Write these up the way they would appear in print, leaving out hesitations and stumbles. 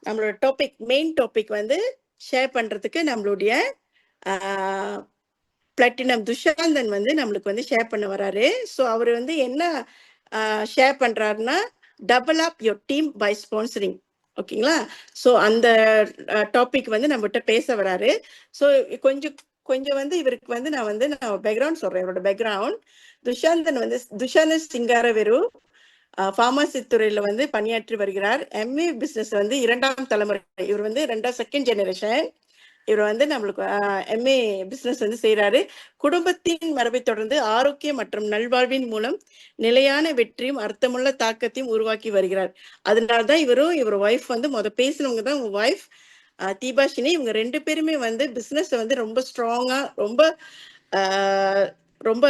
நம்மளோட main topic வந்து share பண்றதுக்கு நம்மளுடைய பிளாட்டினம் துஷாந்தன் வந்து நம்மளுக்கு வந்து ஷேர் பண்ண வராரு. ஸோ அவர் வந்து என்ன ஷேர் பண்றாருன்னா, double up your team by sponsoring. ஓகேங்களா? ஸோ அந்த டாபிக் வந்து நம்மகிட்ட பேச வராரு. ஸோ கொஞ்சம் வந்து இவருக்கு வந்து நான் பேக்ரவுண்ட் சொல்றேன். இவரோட பேக்ரவுண்ட் துஷாந்தன் சிங்காரவேரு பார்மசி துறையில வந்து பணியாற்றி வருகிறார். எம்ஏ பிசினஸ் வந்து 2ஆம் தலைமுறை. இவர் வந்து செகண்ட் ஜெனரேஷன். இவர் வந்து நம்மளுக்கு எம்ஏ பிசினஸ் வந்து செய்யறாரு. குடும்பத்தின் மரபை தொடர்ந்து ஆரோக்கியம் மற்றும் நல்வாழ்வின் மூலம் நிலையான வெற்றியும் அர்த்தமுள்ள தாக்கத்தையும் உருவாக்கி வருகிறார். அதனாலதான் இவர் ஒய்ஃப் வந்து பேசினவங்க தான் உங்க ஒய்ஃப் தீபாஷினி. இவங்க 2 பேருமே வந்து பிசினஸ் வந்து ரொம்ப ஸ்ட்ராங்கா ரொம்ப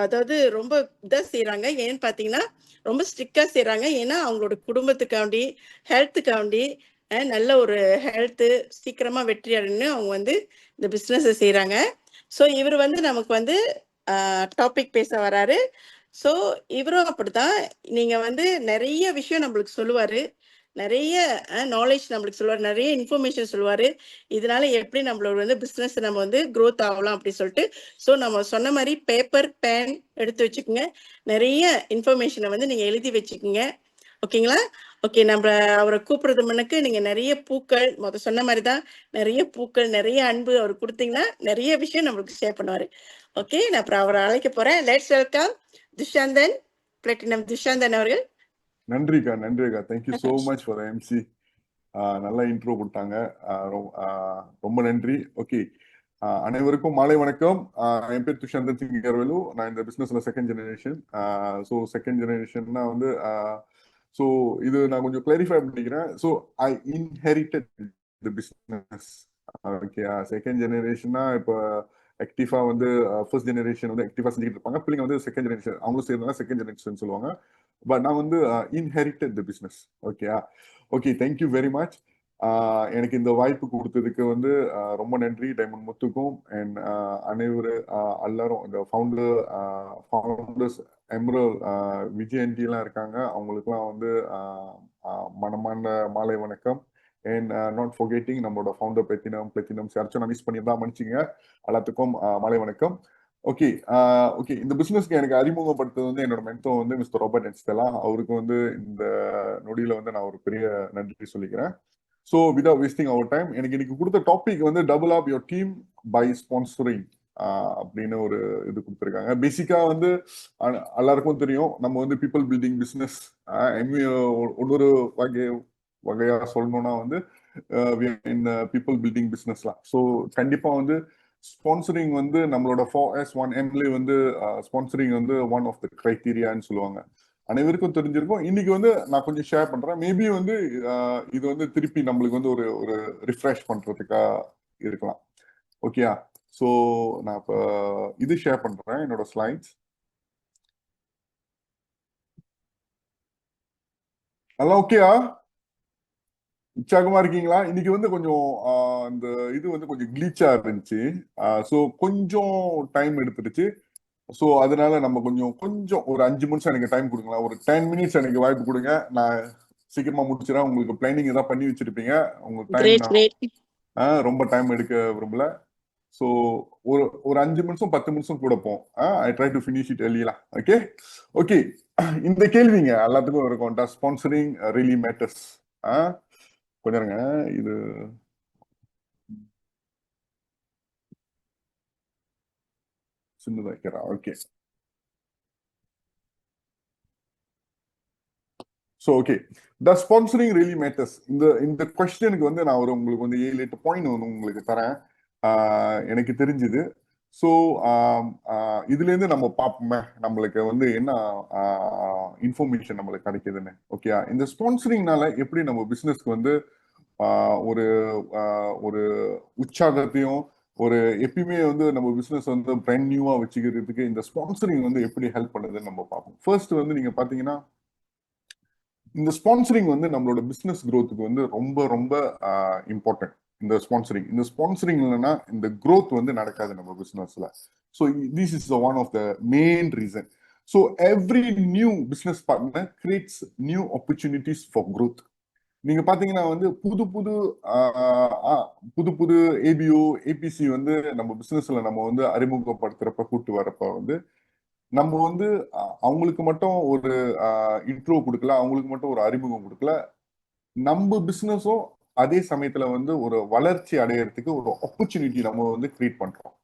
அதாவது ரொம்ப இதா செய்யறாங்க. ஏன்னு பாத்தீங்கன்னா ரொம்ப ஸ்ட்ரிக்டா செய்யறாங்க. ஏன்னா அவங்களோட குடும்பத்துக்காண்டி ஹெல்த்துக்காண்டி நல்ல ஒரு ஹெல்த்து சீக்கிரமா வெற்றி அடைன்னு அவங்க வந்து இந்த பிஸ்னஸை செய்யறாங்க. ஸோ இவர் வந்து நமக்கு வந்து டாபிக் பேச வராரு. ஸோ இவரும் அப்படித்தான். நீங்க வந்து நிறைய விஷயம் நம்மளுக்கு சொல்லுவாரு, நிறைய நாலேஜ் நம்மளுக்கு சொல்லுவாரு, நிறைய இன்ஃபர்மேஷன் சொல்லுவாரு. இதனால எப்படி நம்மளோட வந்து பிஸ்னஸ் நம்ம வந்து க்ரோத் ஆகலாம் அப்படின்னு சொல்லிட்டு. ஸோ நம்ம சொன்ன மாதிரி பேப்பர் பேன் எடுத்து வச்சுக்கோங்க. நிறைய இன்ஃபர்மேஷனை வந்து நீங்க எழுதி வச்சுக்கோங்க. ஓகேங்களா? ஓகே, நம்ம அவரை கூப்பிடுறது முன்னுக்கு நீங்க நிறைய பூக்கள் சொன்ன மாதிரிதான் நிறைய பூக்கள் நிறைய அன்பு அவர் கொடுத்தீங்கன்னா நிறைய விஷயம் நம்மளுக்கு ஷேர் பண்ணுவாரு. ஓகே, நான் அப்புறம் அவரை அழைக்க போறேன். Let's welcome Thushanthan, platinum Thushanthan அவர்கள். நன்றிக்கா. Thank you so much for MC. நல்லா இன்ட்ரோ கொடுத்தாங்க. ரொம்ப நன்றி. ஓகே, அனைவருக்கும் மாலை வணக்கம். என் பேர் துஷாந்தன் சிங்கர்வேலு. நான் இந்த பிசினஸ்ல செகண்ட் ஜெனரேஷன். ஸோ செகண்ட் ஜெனரேஷன்னா வந்து ஸோ இது நான் கொஞ்சம் கிளாரிஃபை பண்ணிக்கிறேன். So I inherited the business. Okay, second ஜெனரேஷன்னா இப்போ ஆக்டிவா வந்து ஃபர்ஸ்ட் ஜெனரேஷன் வந்து ஆக்டிவா செஞ்சுட்டு இருப்பாங்க. பிள்ளைங்க வந்து செகண்ட் ஜெனரேஷன், அவங்களும் சேர்ந்தாங்க செகண்ட் ஜெனரேஷன் சொல்லுவாங்க. பட் நான் வந்து inherited the business. Okay, thank you very much. எனக்கு இந்த வாய்ப்பு கொடுத்ததுக்கு வந்து ரொம்ப நன்றி டைமண்ட் முத்துக்கும் அண்ட் அனைவரும் எல்லாரும் இந்த ஃபவுண்டர்ஸ் எம்ரல் விஜயந்தி எல்லாம் இருக்காங்க. அவங்களுக்குலாம் வந்து மனமான மாலை வணக்கம். அண்ட் நாட் ஃபர்கெட்டிங் நம்மளோட ஃபவுண்டர் பிளாட்டினம் அர்ச்சனா மிஸ் பண்ணியிருந்தா மன்னிச்சிங்க. எல்லாத்துக்கும் மாலை வணக்கம். ஓகே, இந்த பிசினஸ்க்கு எனக்கு அறிமுகப்படுத்துறது வந்து என்னோட மென்டர் வந்து மிஸ்டர் ராபர்ட் என்ஸ்டெலா. அவருக்கு வந்து இந்த நொடியில வந்து நான் ஒரு பெரிய நன்றி சொல்லிக்கிறேன். So without wasting our time, எனக்கு இன்னைக்கு கொடுத்த டாபிக் வந்து double up your team by sponsoring அப்படின்னு ஒரு இது கொடுத்துருக்காங்க. பேசிக்கா வந்து எல்லாருக்கும் தெரியும், நம்ம வந்து பீப்புள் பில்டிங் பிசினஸ். ஒன்னொரு வகையா சொல்லணும்னா வந்து பீப்புள் பில்டிங் பிசினஸ்லாம். ஸோ கண்டிப்பா வந்து ஸ்பான்சரிங் வந்து நம்மளோட 4S1Mல வந்து ஸ்பான்சரிங் வந்து ஒன் ஆஃப் த கிரைட்டீரியான்னு சொல்லுவாங்க. அனைவருக்கும் தெரிஞ்சிருக்கும். இன்னைக்கு வந்து நான் கொஞ்சம் ஷேர் பண்றேன். மேபி வந்து இது வந்து திருப்பி நம்மளுக்கு வந்து ஒரு ரிஃப்ரெஷ் பண்றதுக்கா இருக்கலாம். ஓகேயா? ஸோ நான் இப்போ இது ஷேர் பண்றேன், என்னோட ஸ்லைட்ஸ். நல்லா ஓகேயா? உற்சாகமா இருக்கீங்களா? இன்னைக்கு வந்து கொஞ்சம் இந்த இது வந்து கொஞ்சம் கிளீச்சா இருந்துச்சு. ஸோ கொஞ்சம் டைம் எடுத்துடுச்சு. ஸோ அதனால நம்ம கொஞ்சம் ஒரு 5 நிமிஷம் எனக்கு டைம் கொடுங்களா? ஒரு 10 மினிட்ஸ் எனக்கு வாய்ப்பு கொடுங்க. நான் சீக்கிரமா முடிச்சிடறேன். உங்களுக்கு பிளானிங் ஏதாவது பண்ணி வச்சிருப்பீங்க. உங்களுக்கு டைம் ரொம்ப டைம் எடுக்க விரும்பல. ஸோ ஒரு 5 நிமிஷம் 10 நிமிஷம் கூட போம். I try to finish it எர்லியா. ஓகே, இந்த கேள்விங்க எல்லாத்துக்கும் இருக்கும். Does sponsoring really matters? கொஞ்சம் இது சின்னதா வைக்கிறா. Okay, so okay, does sponsoring really matters? இந்த கொஸ்டினுக்கு வந்து நான் உங்களுக்கு வந்து 7-8 பாயிண்ட் வந்து உங்களுக்கு தரேன். எனக்கு தெரிஞ்சுது. ஸோ இதுல இருந்து நம்ம பார்ப்போமே நம்மளுக்கு வந்து என்ன இன்ஃபர்மேஷன் நம்மளுக்கு கிடைக்குதுன்னு. ஓகே, இந்த ஸ்பான்சரிங்னால எப்படி நம்ம பிசினஸ்க்கு வந்து ஒரு ஒரு உற்சாகத்தையும் ஒரு எப்பயுமே வந்து நம்ம பிசினஸ் வந்து பிராண்ட் நியூவா வச்சுக்கிறதுக்கு இந்த ஸ்பான்சரிங் வந்து எப்படி ஹெல்ப் பண்ணுதுன்னு நம்ம பார்ப்போம். ஃபர்ஸ்ட் வந்து நீங்க பாத்தீங்கன்னா இந்த ஸ்பான்சரிங் வந்து நம்மளோட பிசினஸ் க்ரோத்துக்கு வந்து ரொம்ப ரொம்ப இம்பார்ட்டன்ட். இந்த ஸ்பான்சரிங் இல்லைன்னா இந்த க்ரோத் வந்து நடக்காது நம்ம பிசினஸ்ல. So this is one of the main reason. So every new business partner creates new opportunities for growth. நீங்க பாத்தீங்கன்னா வந்து புது புது புது புது ஏபிஓ ஏபிசி வந்து நம்ம பிசினஸ்ல நம்ம வந்து அறிமுகப்படுத்துறப்ப கூட்டு வரப்ப வந்து நம்ம வந்து அவங்களுக்கு மட்டும் ஒரு இன்ட்ரோ கொடுக்கல, அவங்களுக்கு மட்டும் ஒரு அறிமுகம் கொடுக்கல. நம்ம பிசினஸும் அதே சமயத்துல வந்து ஒரு வளர்ச்சி அடையறதுக்கு ஒரு ஆப்பர்ச்சுனிட்டி நம்ம வந்து கிரியேட் பண்றோம்.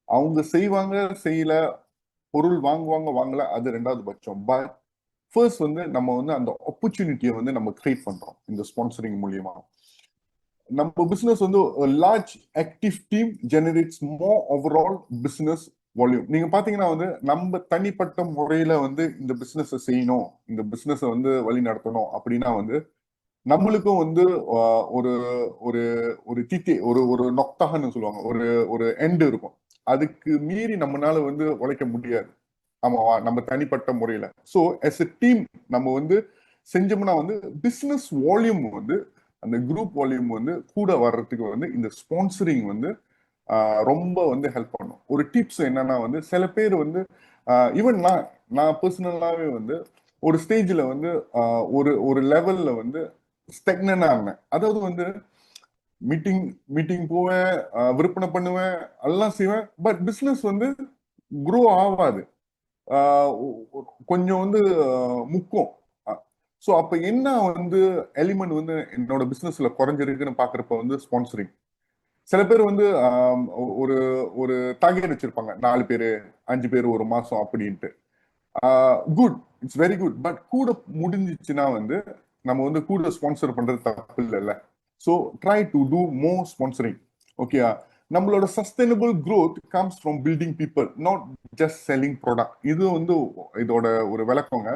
அவங்க செய்வாங்க செய்யல, பொருள் வாங்குவாங்க வாங்கல, அது ரெண்டாவது பட்சம். பட் ஃபர்ஸ்ட் வந்து நம்ம வந்து அந்த ஆப்பர்ச்சுனிட்டியை வந்து நம்ம கிரியேட் பண்றோம் இந்த ஸ்பான்சரிங் மூலியமா. நம்ம பிசினஸ் வந்து லார்ஜ் ஆக்டிவ் டீம் ஜெனரேட்ஸ் மோர் ஓவரால் பிசினஸ் வால்யூம். நீங்க பாத்தீங்கன்னா வந்து நம்ம தனிப்பட்ட முறையில வந்து இந்த பிசினஸ் செய்யணும், இந்த பிசினஸ் வந்து வழி நடத்தணும் அப்படின்னா வந்து நம்மளுக்கும் வந்து ஒரு ஒரு ஒரு தித்தி ஒரு ஒரு நொக்தகன்னு சொல்லுவாங்க, ஒரு ஒரு எண்ட் இருக்கும். அதுக்கு மீறி நம்மளால வந்து உழைக்க முடியாது. ஆமாவா, நம்ம தனிப்பட்ட முறையில. ஸோ எஸ் எ டீம் நம்ம வந்து செஞ்சோம்னா வந்து பிசினஸ் வால்யூம் வந்து அந்த குரூப் வால்யூம் வந்து கூட வர்றதுக்கு வந்து இந்த ஸ்பான்சரிங் வந்து ரொம்ப வந்து ஹெல்ப் பண்ணும். ஒரு டிப்ஸ் என்னன்னா வந்து சில பேர் வந்து ஈவன் நான் நான் பர்சனலாவே வந்து ஒரு ஸ்டேஜ்ல வந்து ஒரு ஒரு லெவல்ல வந்து ஸ்டெக்னா இருந்தேன். அதாவது வந்து மீட்டிங் மீட்டிங் போவேன், விற்பனை பண்ணுவேன், எல்லாம் செய்வேன். பட் பிசினஸ் வந்து குரோ ஆகாது. கொஞ்சம் வந்து முக்கும். ஸோ அப்ப என்ன வந்து எலிமெண்ட் வந்து என்னோட பிசினஸ்ல குறைஞ்சிருக்குன்னு பாக்குறப்ப வந்து ஸ்பான்சரிங். சில பேர் வந்து ஒரு ஒரு டார்கெட் வச்சிருப்பாங்க, 4 பேரு 5 பேர் ஒரு மாசம் அப்படின்ட்டு. Good, it's very good. But கூட முடிஞ்சிச்சுன்னா வந்து நம்ம வந்து கூட ஸ்பான்சர் பண்றது தப்பு இல்லைல்ல. So try to do more sponsoring. Okay, நம்மளோட sustainable growth comes from building people, not just selling product. இது வந்து இதோட ஒரு விளக்கங்க.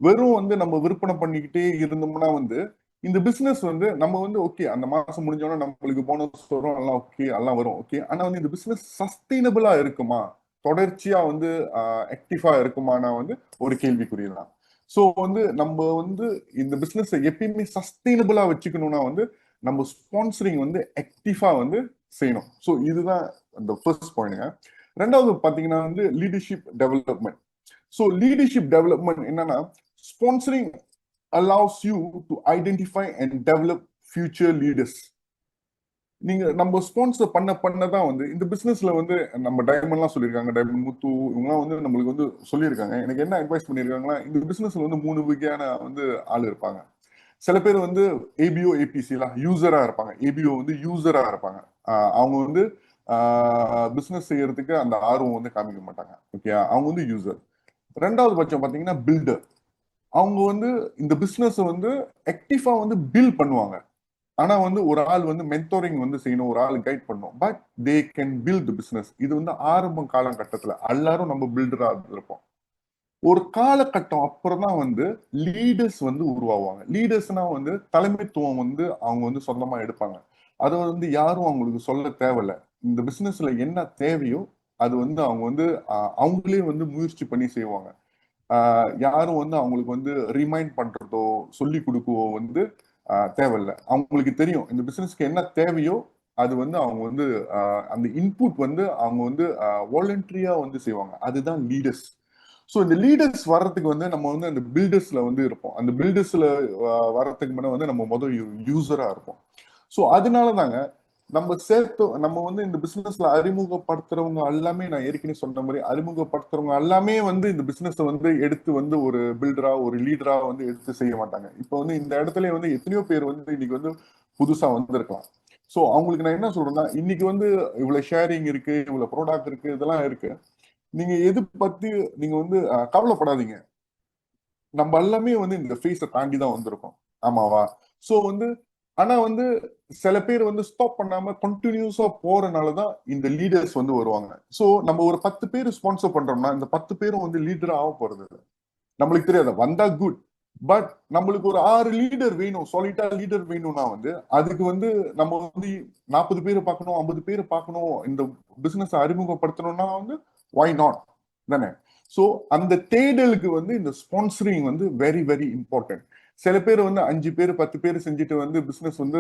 வெறும் வந்து நம்ம விற்பனை பண்ணிக்கிட்டே இருந்தோம்னா வந்து இந்த பிசினஸ் வந்து நம்ம வந்து ஓகே அந்த மாசம் முடிஞ்சோன்னா நம்மளுக்கு போனஸ் வரும், எல்லாம் ஓகே, எல்லாம் வரும் ஓகே. ஆனா வந்து இந்த பிசினஸ் சஸ்டைனபிளா இருக்குமா, தொடர்ச்சியா வந்து ஆக்டிவா இருக்குமானா வந்து ஒரு கேள்விக்குரியதான். ஸோ வந்து நம்ம வந்து இந்த பிசினஸ் எப்பயுமே சஸ்டைனபிளா வச்சுக்கணும்னா வந்து நம்ம ஸ்பான்சரிங் வந்து ஆக்டிவா வந்து செய்யணும். ஸோ இதுதான் அந்த ஃபர்ஸ்ட் பாயிண்ட்ங்க. ரெண்டாவது பாத்தீங்கன்னா வந்து leadership development. So leadership development என்னன்னா, sponsoring allows you to identify and develop future leaders. நீங்க நம்ம ஸ்பான்சர் பண்ணதான் வந்து இந்த பிசினஸ்ல வந்து நம்ம டைமண்ட்லாம் சொல்லியிருக்காங்க, டைமண்ட் முத்து இவங்கலாம் வந்து நம்மளுக்கு வந்து சொல்லியிருக்காங்க. எனக்கு என்ன அட்வைஸ் பண்ணியிருக்காங்கன்னா, இந்த பிசினஸ்ல வந்து 3 வகையான வந்து ஆள் இருப்பாங்க. சில பேர் வந்து ஏபிஓ ஏபிசிலாம் யூசரா இருப்பாங்க. ஏபிஓ வந்து யூசரா இருப்பாங்க. அவங்க வந்து பிசினஸ் செய்யறதுக்கு அந்த ஆர்வம் வந்து காமிக்க மாட்டாங்க. ஓகே, அவங்க வந்து யூசர். ரெண்டாவது பட்சம் பாத்தீங்கன்னா பில்டர். அவங்க வந்து இந்த பிசினஸ் வந்து ஆக்டிவா வந்து பில்ட் பண்ணுவாங்க. ஆனா வந்து ஒரு ஆள் வந்து மென்டோரிங் வந்து செய்யணும், ஒரு ஆள் கைட் பண்ணும். But they can build business. இது வந்து ஆரம்ப காலகட்டத்துல எல்லாரும் நம்ம பில்டரா இருப்போம். ஒரு காலகட்டம் அப்புறம் தான் வந்து லீடர்ஸ் வந்து உருவாவாங்க. லீடர்ஸ்னா வந்து தலைமைத்துவம் வந்து அவங்க வந்து சொந்தமா எடுப்பாங்க. அதை வந்து யாரும் அவங்களுக்கு சொல்ல தேவையில்ல. இந்த பிசினஸ்ல என்ன தேவையோ அது வந்து அவங்க வந்து அவங்களே வந்து முயற்சி பண்ணி செய்வாங்க. யாரும் வந்து அவங்களுக்கு வந்து ரிமைண்ட் பண்றதோ சொல்லி கொடுக்கவோ வந்து தேவையில்லை. அவங்களுக்கு தெரியும் இந்த பிசினஸ்க்கு என்ன தேவையோ அது வந்து அவங்க வந்து அந்த இன்புட் வந்து அவங்க வந்து வாலண்டரியா வந்து செய்வாங்க. அதுதான் லீடர்ஸ். ஸோ இந்த லீடர்ஸ் வர்றதுக்கு வந்து நம்ம வந்து அந்த பில்டர்ஸ்ல வந்து இருப்போம். அந்த பில்டர்ஸ்ல வர்றதுக்கு முன்னாடி வந்து நம்ம முதல் யூசரா இருப்போம். ஸோ அதனால தாங்க நம்ம வந்து இந்த பிசினஸ்ல அறிமுகப்படுத்துறவங்க எல்லாமே, நான் ஏற்கனவே சொன்ன மாதிரி அறிமுகப்படுத்துறவங்க எல்லாமே வந்து இந்த பிசினஸ் வந்து எடுத்து வந்து ஒரு பில்டரா ஒரு லீடரா வந்து எடுத்து செய்ய மாட்டாங்க. இப்போ வந்து இந்த இடத்துல வந்து எத்தனையோ பேர் வந்து இன்னைக்கு வந்து புதுசா வந்திருக்கலாம். ஸோ அவங்களுக்கு நான் என்ன சொல்றேன்னா, இன்னைக்கு வந்து இவ்வளவு ஷேரிங் இருக்கு, இவ்வளவு ப்ராடக்ட் இருக்கு, இதெல்லாம் இருக்கு. நீங்க எது பத்தி நீங்க வந்து கவலைப்படாதீங்க. நம்ம எல்லாமே வந்து இந்த ஃபேஸை தாண்டி தான் வந்திருக்கோம். ஆமாவா? ஸோ வந்து ஆனா வந்து சில பேர் வந்து ஸ்டாப் பண்ணாம கண்டினியூஸா போறனாலதான் இந்த லீடர்ஸ் வந்து வருவாங்க. ஸோ நம்ம ஒரு 10 பேர் ஸ்பான்சர் பண்றோம்னா இந்த 10 பேரும் வந்து லீடர் ஆக போறது இல்லை. நம்மளுக்கு தெரியாது, வந்தா குட். பட் நம்மளுக்கு ஒரு 6 லீடர் வேணும், சாலிட்டா லீடர் வேணும்னா வந்து அதுக்கு வந்து நம்ம வந்து 40 பேர் பார்க்கணும், 50 பேர் பார்க்கணும், இந்த பிசினஸ் அறிமுகப்படுத்தணும்னா வந்து ஒய் நாட் தானே? ஸோ அந்த தேடலுக்கு வந்து இந்த ஸ்பான்சரிங் வந்து வெரி வெரி இம்பார்ட்டன்ட். சில பேர் வந்து 5 பேர் 10 பேர் செஞ்சுட்டு வந்து பிசினஸ் வந்து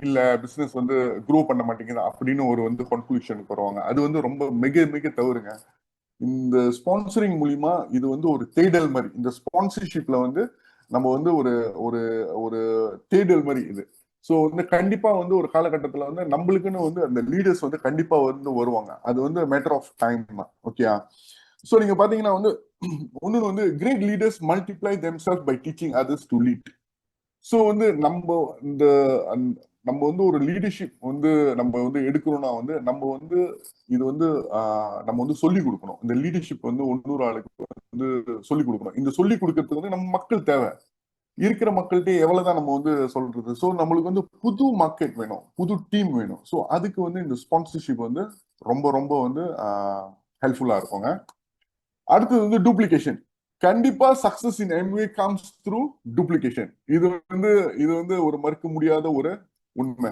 இல்ல பிசினஸ் வந்து க்ரோ பண்ண மாட்டேங்குது அப்படின்னு ஒரு வந்து கன்க்ளூஷனுக்கு வருவாங்க. அது வந்து ரொம்ப மிக மிக தவறுங்க. இந்த ஸ்பான்சரிங் மூலியமா இது வந்து ஒரு தேடல் மாதிரி. இந்த ஸ்பான்சர்ஷிப்ல வந்து நம்ம வந்து ஒரு ஒரு ஒரு தேடல் மாதிரி இது. ஸோ வந்து கண்டிப்பா வந்து ஒரு காலகட்டத்துல வந்து நம்மளுக்குன்னு வந்து அந்த லீடர்ஸ் வந்து கண்டிப்பா வந்து வருவாங்க. அது வந்து மேட்டர் ஆஃப் டைம் தான். ஓகேயா? ஸோ நீங்க பாத்தீங்கன்னா வந்து ஒண்ணு வந்து great leaders multiply themselves by teaching others to lead. So வந்து இந்த நம்ம வந்து ஒரு லீடர்ஷிப் வந்து நம்ம வந்து எடுக்கிறோம்னா வந்து நம்ம வந்து இது வந்து நம்ம வந்து சொல்லி கொடுக்கணும். இந்த லீடர்ஷிப் வந்து இன்னொரு ஆளுக்கு வந்து சொல்லி கொடுக்கணும். இந்த சொல்லி கொடுக்கறதுக்கு வந்து நம்ம மக்கள் தேவை. இருக்கிற மக்கள்கிட்ட எவ்வளவுதான் நம்ம வந்து சொல்றது. ஸோ நம்மளுக்கு வந்து புது மார்க்கெட் வேணும், புது டீம் வேணும். ஸோ அதுக்கு வந்து இந்த ஸ்பான்சர்ஷிப் வந்து ரொம்ப ரொம்ப வந்து ஹெல்ப்ஃபுல்லா இருக்குங்க. அடுத்தது வந்து டூப்ளிகேஷன். கண்டிப்பா சக்சஸ் இன் எம்வே கம்ஸ் த்ரூ டூப்ளிகேஷன். இது வந்து ஒரு மறுக்க முடியாத ஒரு உண்மை.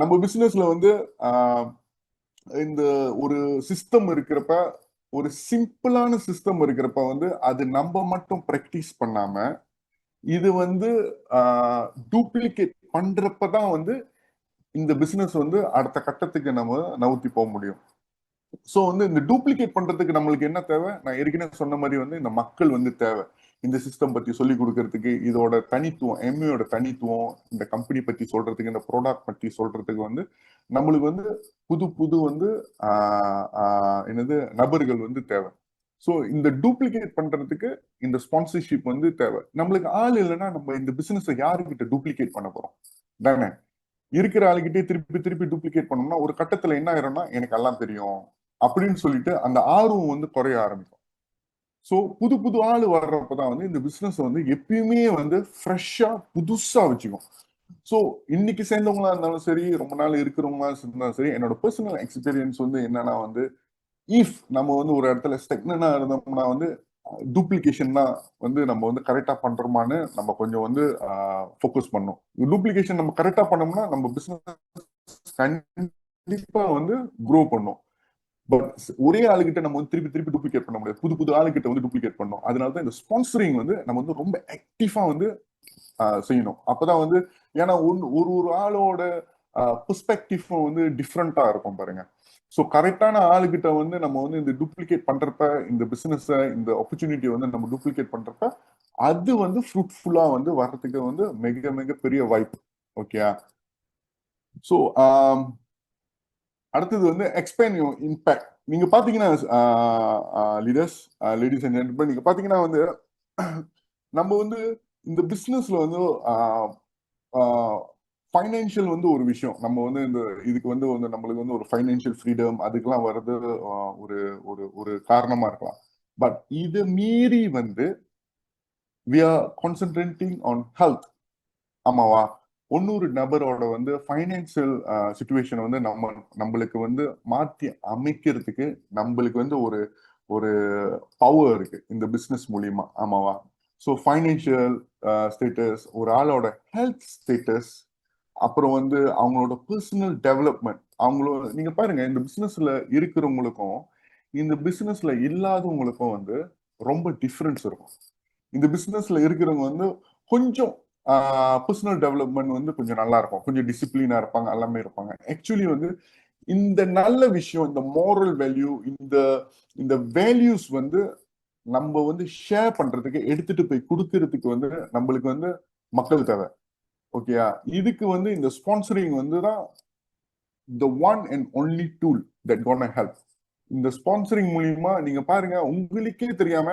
நம்ம பிசினஸ்ல வந்து இந்த ஒரு சிஸ்டம் இருக்கிறப்ப, ஒரு சிம்பிளான சிஸ்டம் இருக்கிறப்ப வந்து அது நம்ம மட்டும் பிராக்டிஸ் பண்ணாம இது வந்து டூப்ளிகேட் பண்றப்பதான் வந்து இந்த பிசினஸ் வந்து அடுத்த கட்டத்துக்கு நம்ம நவுத்தி போக முடியும். சோ வந்து இந்த டூப்ளிகேட் பண்றதுக்கு நம்மளுக்கு என்ன தேவை? நான் ஏற்கனவே சொன்ன மாதிரி வந்து இந்த மக்கள் வந்து தேவை. இந்த சிஸ்டம் பத்தி சொல்லி கொடுக்கறதுக்கு, இதோட தனித்துவம், எம்ஏயோட தனித்துவம், இந்த கம்பெனி பத்தி சொல்றதுக்கு, இந்த ப்ராடக்ட் பத்தி சொல்றதுக்கு வந்து நம்மளுக்கு வந்து புது புது வந்து என்னது நபர்கள் வந்து தேவை. ஸோ இந்த டூப்ளிகேட் பண்றதுக்கு இந்த ஸ்பான்சர்ஷிப் வந்து தேவை. நம்மளுக்கு ஆள் இல்லைன்னா நம்ம இந்த பிசினஸ் யாருக்கிட்ட டூப்ளிகேட் பண்ண போறோம் தானே? இருக்கிற ஆளுகிட்டே திருப்பி திருப்பி டூப்ளிகேட் பண்ணோம்னா ஒரு கட்டத்துல என்ன ஆயிரும்னா எனக்கு எல்லாம் தெரியும் அப்படின்னு சொல்லிட்டு அந்த ஆர்வம் வந்து குறைய ஆரம்பிக்கும். ஸோ புது புது ஆள் வர்றப்பதான் வந்து இந்த பிசினஸ் வந்து எப்பயுமே வந்து ஃப்ரெஷ்ஷா புதுசா வச்சுக்கும். ஸோ இன்னைக்கு சேர்ந்தவங்களா இருந்தாலும் சரி, ரொம்ப நாள் இருக்கிறவங்களா இருந்தாலும் சரி, என்னோட பர்சனல் எக்ஸ்பீரியன்ஸ் வந்து என்னன்னா வந்து இஃப் நம்ம வந்து ஒரு இடத்துல ஸ்டெக்னா இருந்தோம்னா வந்து டூப்ளிகேஷன் தான் வந்து நம்ம வந்து கரெக்டா பண்றோமான்னு நம்ம கொஞ்சம் வந்து ஃபோக்கஸ் பண்ணோம். டூப்ளிகேஷன் நம்ம கரெக்டா பண்ணோம்னா நம்ம பிசினஸ் கண்டிப்பா வந்து க்ரோ பண்ணும். பட் ஒரே ஆளுகிட்ட நம்ம வந்து திருப்பி திருப்பி டூப்ளிகேட் பண்ண முடியாது. புது புது ஆளுகிட்ட வந்து டூப்ளிகேட் பண்ணணும். அதனாலதான் இந்த ஸ்பான்சரிங் வந்து நம்ம வந்து ரொம்ப ஆக்டிவா வந்து செய்யணும். அப்பதான் வந்து ஏன்னா ஒரு ஒரு ஆளோட பெர்ஸ்பெக்டிவ் வந்து டிஃப்ரெண்டா இருக்கும் பாருங்க. ஸோ கரெக்டான ஆளுகிட்ட வந்து நம்ம வந்து இந்த டூப்ளிகேட் பண்றப்ப இந்த பிசினஸ் இந்த ஆப்பர்ச்சுனிட்டியை வந்து நம்ம டூப்ளிகேட் பண்றப்ப அது வந்து ஃப்ரூட்ஃபுல்லா வந்து வர்றதுக்கு வந்து மிக மிக பெரிய வாய்ப்பு. ஓகே. ஸோ அடுத்தது வந்து எக்ஸ்பேண்ட் யுவர் இம்பாக்ட். நீங்க பாத்தீங்கன்னா லீடர்ஸ், லேடிஸ் அண்ட் ஜென்டில்மேன், நீங்க பாத்தீங்கன்னா வந்து நம்ம வந்து இந்த பிசினஸ்ல வந்து ஃபைனான்சியல் வந்து ஒரு விஷயம். நம்ம வந்து இந்த இதுக்கு வந்து நம்மளுக்கு வந்து ஒரு ஃபைனான்சியல் ஃப்ரீடம் அதுக்கெல்லாம் வர்றது ஒரு ஒரு ஒரு காரணமா இருக்கலாம். பட் இது மீறி வந்து we are concentrating on health. ஆமாவா? இன்னொரு நபரோட வந்து ஃபைனான்சியல் சிச்சுவேஷன் வந்து நம்மளுக்கு வந்து மாற்றி அமைக்கிறதுக்கு நம்மளுக்கு வந்து ஒரு ஒரு பவர் இருக்கு இந்த பிசினஸ் மூலியமா. ஆமாவா? ஸோ ஃபைனான்சியல் ஸ்டேட்டஸ், ஒரு ஆளோட ஹெல்த் ஸ்டேட்டஸ், அப்புறம் வந்து அவங்களோட பர்சனல் டெவலப்மெண்ட், அவங்களோட நீங்க பாருங்க இந்த பிசினஸ்ல இருக்கிறவங்களுக்கும் இந்த பிசினஸ்ல இல்லாதவங்களுக்கும் வந்து ரொம்ப டிஃபரன்ஸ் இருக்கும். இந்த பிசினஸ்ல இருக்கிறவங்க வந்து கொஞ்சம் பர்சனல் டெவலப்மெண்ட் வந்து கொஞ்சம் நல்லா இருக்கும், கொஞ்சம் டிசிப்ளினா இருப்பாங்க, எல்லாமே இருப்பாங்க. ஆக்சுவலி வந்து இந்த நல்ல விஷயம், இந்த மோரல் வேல்யூ, இந்த இந்த வேல்யூஸ் வந்து நம்ம வந்து ஷேர் பண்றதுக்கு, எடுத்துட்டு போய் கொடுக்கறதுக்கு வந்து நம்மளுக்கு வந்து மக்கள் தேவை. ஓகேயா? இதுக்கு வந்து இந்த ஸ்பான்சரிங் வந்து தான் the one and only tool that gonna help. இந்த ஸ்பான்சரிங் மூலியமா நீங்க பாருங்க, உங்களுக்கே தெரியாம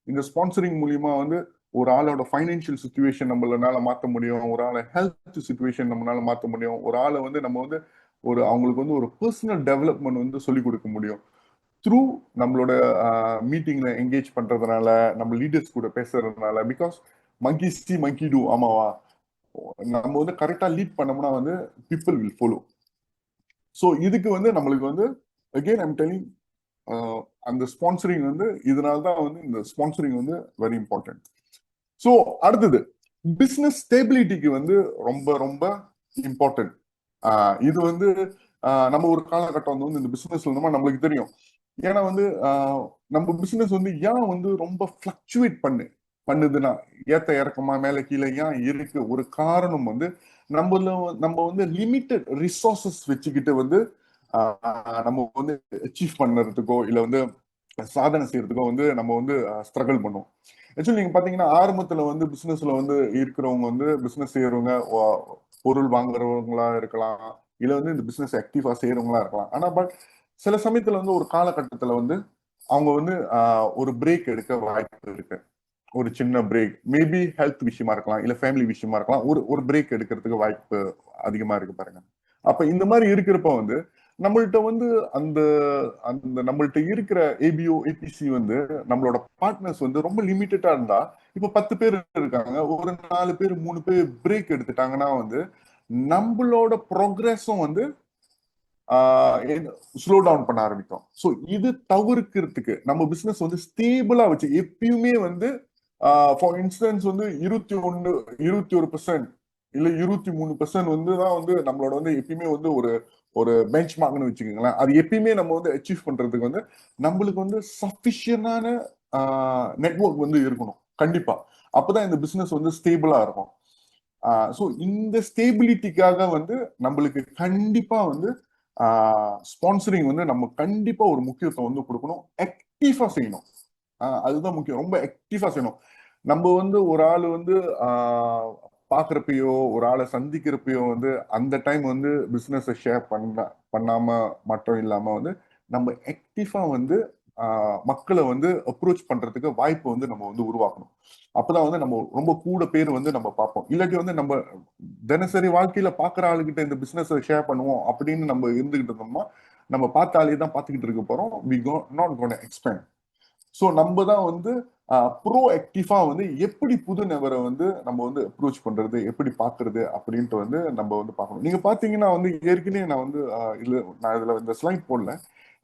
இந்த ஸ்பான்சரிங் மூலியமா வந்து ஒரு ஆளோட ஃபைனான்சியல் சிச்சுவேஷன் நம்மளால மாற்ற முடியும், ஒரு ஆளை ஹெல்த் சிச்சுவேஷன் நம்மளால மாற்ற முடியும், ஒரு ஆளை வந்து நம்ம வந்து அவங்களுக்கு வந்து ஒரு பர்சனல் டெவலப்மெண்ட் வந்து சொல்லிக் கொடுக்க முடியும் த்ரூ நம்மளோட மீட்டிங்ல என்கேஜ் பண்றதுனால, நம்ம லீடர்ஸ் கூட பேசுறதுனால. Because monkey see monkey do. ஆமாவா? நம்ம வந்து கரெக்டா லீட் பண்ணோம்னா வந்து பீப்புள் வில் ஃபாலோ. ஸோ இதுக்கு வந்து நம்மளுக்கு வந்து அகெயின் ஐம் டெல்லிங் அந்த ஸ்பான்சரிங் வந்து இதனால தான் வந்து இந்த ஸ்பான்சரிங் வந்து வெரி இம்பார்ட்டன்ட். ஸோ அடுத்தது பிசினஸ் ஸ்டேபிலிட்டிக்கு வந்து ரொம்ப ரொம்ப இம்பார்ட்டன்ட். இது வந்து நம்ம ஒரு காலகட்டம் வந்து இந்த பிசினஸ்ல இருந்தோமா நம்மளுக்கு தெரியும். ஏன்னா வந்து நம்ம பிசினஸ் வந்து ஏன் வந்து ரொம்ப ஃபிளக்சுவேட் பண்ணுதுன்னா, ஏத்த இறக்கமா மேல கீழே ஏன் இருக்கு? ஒரு காரணம் வந்து நம்ம வந்து லிமிட்டட் ரிசோர்சஸ் வச்சுக்கிட்டு வந்து நம்ம வந்து அச்சீவ் பண்ணுறதுக்கோ இல்ல வந்து சாதனை செய்யறதுக்கோ வந்து நம்ம வந்து ஸ்ட்ரகிள் பண்ணுவோம். ஆக்சுவலி நீங்க பாத்தீங்கன்னா ஆரம்பத்துல வந்து பிசினஸ்ல வந்து இருக்கிறவங்க வந்து பிசினஸ் செய்யறவங்க பொருள் வாங்குறவங்களா இருக்கலாம், இல்ல வந்து இந்த பிசினஸ் ஆக்டிவா செய்யறவங்களா இருக்கலாம். ஆனா பட் சில சமயத்துல வந்து ஒரு காலகட்டத்துல வந்து அவங்க வந்து ஒரு பிரேக் எடுக்க வாய்ப்பு இருக்கு. ஒரு சின்ன பிரேக், மேபி ஹெல்த் விஷயமா இருக்கலாம், இல்ல ஃபேமிலி விஷயமா இருக்கலாம். ஒரு ஒரு பிரேக் எடுக்கிறதுக்கு வாய்ப்பு அதிகமா இருக்கு பாருங்க. அப்ப இந்த மாதிரி இருக்கிறப்ப வந்து நம்மள்ட்ட வந்து அந்த அந்த நம்மள்ட்ட இருக்கிற ஏபிஓ ஏபிசி வந்து நம்மளோட பார்ட்னர்ஸ் வந்து ரொம்ப லிமிட்டடா இருந்தா, இப்ப 10 பேர் இருக்காங்க, ஒரு 4 பேர் 3 பேர் பிரேக் எடுத்துட்டாங்கன்னா வந்து நம்மளோட ப்ரோக்ரஸும் வந்து ஸ்லோ டவுன் பண்ண ஆரம்பிக்கும். ஸோ இது தவிர்க்கிறதுக்கு நம்ம பிசினஸ் வந்து ஸ்டேபிளா வச்சு எப்பயுமே வந்து ஃபார் இன்ஸ்டன்ஸ் வந்து 21% இல்ல 23% வந்து தான் வந்து நம்மளோட வந்து எப்பயுமே வந்து ஒரு ஒரு பெஞ்ச் மார்க்னு வச்சுக்கோங்களேன். அது எப்பயுமே நம்ம வந்து அச்சீவ் பண்றதுக்கு வந்து நம்மளுக்கு வந்து சஃபிஷியன்டான நெட்வொர்க் வந்து இருக்கணும் கண்டிப்பா. அப்பதான் இந்த பிசினஸ் வந்து ஸ்டேபிளா இருக்கும். ஸோ இந்த ஸ்டேபிலிட்டிக்காக வந்து நம்மளுக்கு கண்டிப்பா வந்து ஸ்பான்சரிங் வந்து நம்ம கண்டிப்பா ஒரு முக்கியத்துவம் வந்து கொடுக்கணும், ஆக்டிவா செய்யணும். அதுதான் முக்கியம், ரொம்ப ஆக்டிவா செய்யணும். நம்ம வந்து ஒரு ஆள் வந்து பாக்குறப்பயோ ஒரு ஆளை சந்திக்கிறப்பயோ வந்து அந்த டைம் வந்து பிசினஸ் ஷேர் பண்ணாம மட்டும் இல்லாம வந்து நம்ம ஆக்டிவா வந்து மக்களை வந்து அப்ரோச் பண்றதுக்கு வாய்ப்பு வந்து நம்ம வந்து உருவாக்கணும். அப்பதான் வந்து நம்ம ரொம்ப கூட பேர் வந்து நம்ம பார்ப்போம். இல்லாட்டி வந்து நம்ம தினசரி வாழ்க்கையில பாக்குற ஆளுகிட்ட இந்த பிசினஸ் ஷேர் பண்ணுவோம் அப்படின்னு நம்ம இருந்துகிட்டு இருந்தோம்னா நம்ம பார்த்த ஆளையே தான் பார்த்துக்கிட்டு இருக்க போறோம். We go not gonna expand. So நம்ம தான் வந்து ப்ரோ ஆக்டிவா வந்து எப்படி புது நபரை வந்து நம்ம வந்து அப்ரோச் பண்றது, எப்படி பாக்குறது அப்படின்ட்டு வந்து நம்ம வந்து பார்க்கணும். நீங்க பாத்தீங்கன்னா வந்து ஏற்கனவே நான் வந்து நான் இதுல இந்த ஸ்லைட் போடல.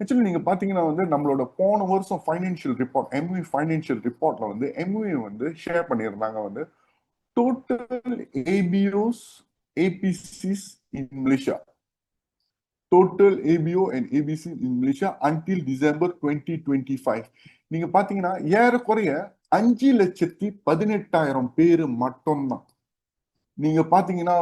ஆக்சுவலி நீங்க பாத்தீங்கன்னா வந்து நம்மளோட போன வருஷம் ஃபைனான்சியல் ரிப்போர்ட், எம்வி ஃபைனான்சியல் ரிப்போர்ட்ல வந்து எம்வி வந்து ஷேர் பண்ணியிருந்தாங்க வந்து total ABOs ABCs in Malaysia, total ABO and ABC in Malaysia until December 2025. நீங்க பாத்தீங்கன்னா ஏறக்குறைய 5,18,000 பேரு மட்டும்தான். நீங்க பாத்தீங்கன்னா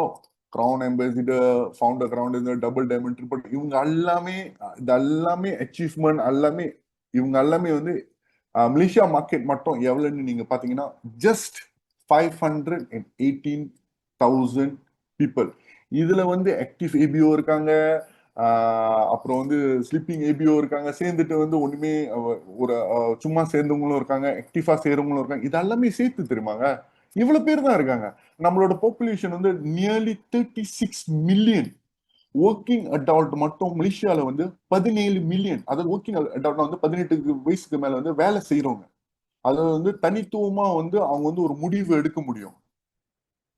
crown ambassador, founder crown, double diamond triple, இவங்க எல்லாமே இது எல்லாமே அச்சீவ்மெண்ட் எல்லாமே, இவங்க எல்லாமே வந்து மலேசியா மார்க்கெட் மட்டும் எவ்வளவுன்னு நீங்க பாத்தீங்கன்னா ஜஸ்ட் 518,000 பீப்புள். இதுல வந்து ஆக்டிவ் ஏபிஓ இருக்காங்க, அப்புறம் வந்து ஸ்லிப்பிங் ஏபிஓ இருக்காங்க, சேர்ந்துட்டு வந்து ஒண்ணுமே ஒரு சும்மா சேர்ந்தவங்களும் இருக்காங்க, ஆக்டிவா செய்யறவங்களும் இருக்காங்க. இது எல்லாமே சேர்த்து தெரியுமாங்க இவ்வளவு பேர் தான் இருக்காங்க. நம்மளோட பாப்புலேஷன் வந்து நியர்லி 36 மில்லியன். ஒர்க்கிங் அடல்ட் மட்டும் மலேசியால வந்து 17 மில்லியன். அதாவது ஒர்க்கிங் அடல்ட் வந்து 18 வயசுக்கு மேல வந்து வேலை செய்யறவங்க. அது வந்து தனித்துவமா வந்து அவங்க வந்து ஒரு முடிவு எடுக்க முடியும்.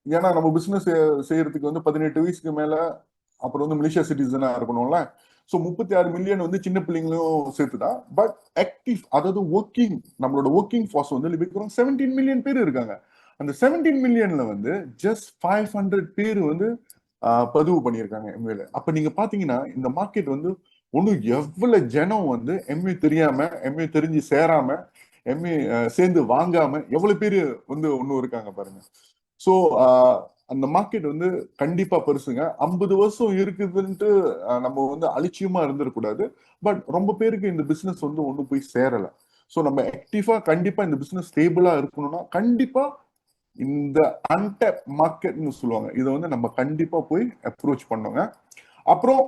ஏன்னா நம்ம பிசினஸ் செய்யறதுக்கு வந்து 18 வயசுக்கு மேல அப்புறம் வந்து மலேசியா சிட்டிசனா இருக்கணும்ல. ஸோ 36 மில்லியன் வந்து சின்ன பிள்ளைங்களும் சேர்த்துதான். பட் ஆக்டிவ் அதாவது ஒர்க்கிங் நம்மளோட ஒர்க்கிங் ஃபார்ஸ் வந்து லிபிக்கிறோம் 17 மில்லியன் பேர் இருக்காங்க. அந்த 17 மில்லியன்ல வந்து ஜஸ்ட் 500 பேர் வந்து பதிவு பண்ணியிருக்காங்க எம்ஏல. அப்ப நீங்க பாத்தீங்கன்னா இந்த மார்க்கெட் வந்து ஒன்னும் எவ்வளவு ஜனம் வந்து எம்ஏ தெரியாம, எம்ஏ தெரிஞ்சு சேராம, எம்ஏ சேர்ந்து வாங்காம எவ்வளவு பேர் வந்து ஒன்னும் இருக்காங்க பாருங்க. ஸோ அந்த மார்க்கெட் வந்து கண்டிப்பா பெருசுங்க. 50 வருஷம் இருக்குதுன்ட்டு நம்ம வந்து அலட்சியமா இருந்துடக்கூடாது. பட் ரொம்ப பேருக்கு இந்த பிசினஸ் வந்து ஒன்றும் போய் சேரல. ஸோ நம்ம ஆக்டிவா கண்டிப்பா இந்த பிசினஸ் ஸ்டேபிளா இருக்கணும்னா கண்டிப்பா இந்த அன்டேப் மார்க்கெட்னு சொல்லுவாங்க, இதை வந்து நம்ம கண்டிப்பா போய் அப்ரோச் பண்ணுங்க. அப்புறம்